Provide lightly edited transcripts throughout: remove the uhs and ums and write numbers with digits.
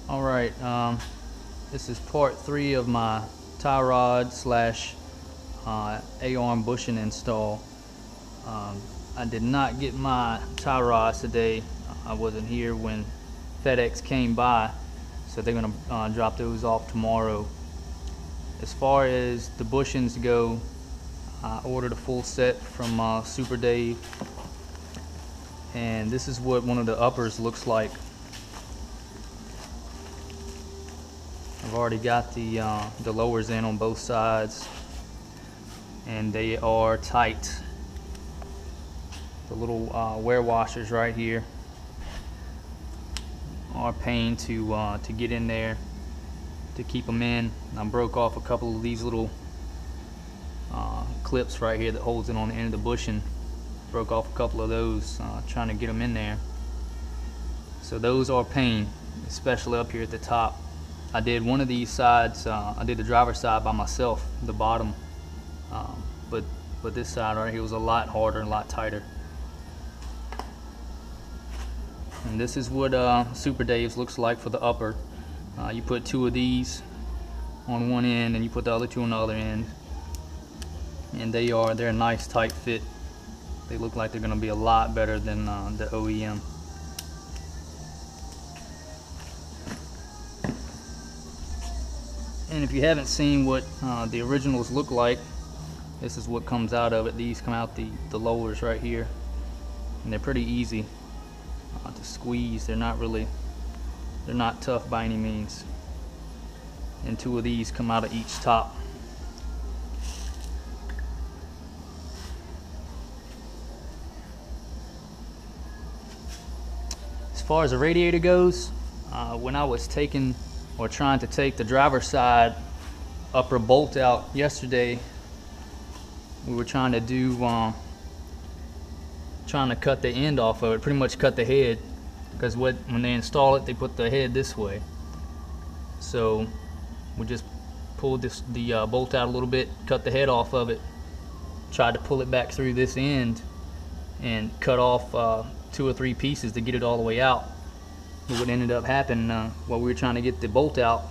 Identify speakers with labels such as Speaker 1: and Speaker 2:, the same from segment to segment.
Speaker 1: Alright, this is part 3 of my tie rod slash A-arm bushing install. I did not get my tie rods today. I wasn't here when FedEx came by, so they're going to drop those off tomorrow. As far as the bushings go, I ordered a full set from Super Dave, and this is what one of the uppers looks like. I've already got the lowers in on both sides, and they are tight. The little wear washers right here are a pain to get in there to keep them in. I broke off a couple of these little clips right here that holds it on the end of the bushing. Broke off a couple of those trying to get them in there. So those are a pain, especially up here at the top. I did one of these sides, I did the driver's side by myself, the bottom, but this side right here was a lot harder and a lot tighter. And this is what Super Dave's looks like for the upper. You put 2 of these on one end and you put the other 2 on the other end, and they're a nice tight fit. They look like they're going to be a lot better than the OEM. And if you haven't seen what the originals look like, this is what comes out of it. These come out the lowers right here, and they're pretty easy to squeeze. They're not tough by any means. And 2 of these come out of each top. As far as the radiator goes, when I was trying to take the driver's side upper bolt out yesterday, we were trying to cut the end off of it, pretty much cut the head, because when they install it, they put the head this way. So we just pulled the bolt out a little bit, cut the head off of it, tried to pull it back through this end, and cut off 2 or 3 pieces to get it all the way out. But what ended up happening while we were trying to get the bolt out,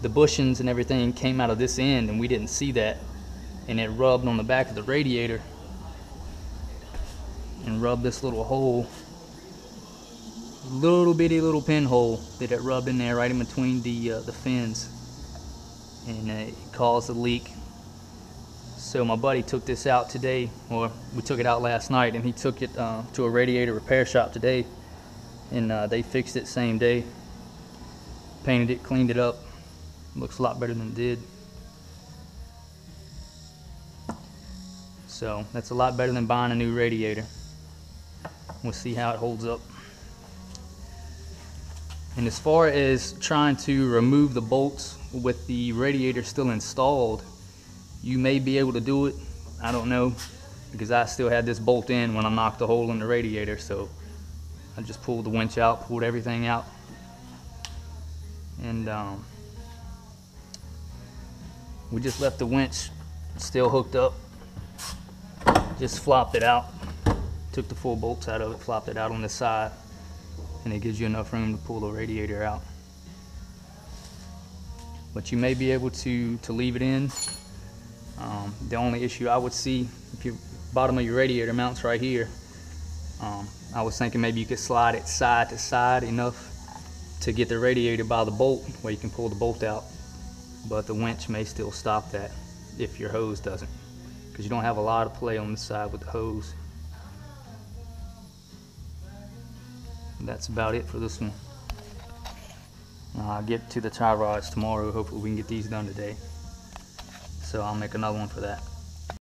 Speaker 1: the bushings and everything came out of this end, and we didn't see that, and it rubbed on the back of the radiator and rubbed this little hole, little bitty little pinhole that it rubbed in there right in between the fins, and it caused a leak. So my buddy took this out today, or we took it out last night, and he took it to a radiator repair shop today, and they fixed it same day, painted it, cleaned it up. Looks a lot better than it did. So that's a lot better than buying a new radiator. We'll see how it holds up. And as far as trying to remove the bolts with the radiator still installed, you may be able to do it. I don't know, because I still had this bolt in when I knocked the hole in the radiator. So I just pulled the winch out, pulled everything out, and we just left the winch still hooked up. Just flopped it out, took the full bolts out of it, flopped it out on the side, and it gives you enough room to pull the radiator out. But you may be able to leave it in. The only issue I would see, if your bottom of your radiator mounts right here, I was thinking maybe you could slide it side to side enough to get the radiator by the bolt where you can pull the bolt out, but the winch may still stop that if your hose doesn't, because you don't have a lot of play on the side with the hose. That's about it for this one. I'll get to the tie rods tomorrow. Hopefully we can get these done today, so I'll make another one for that.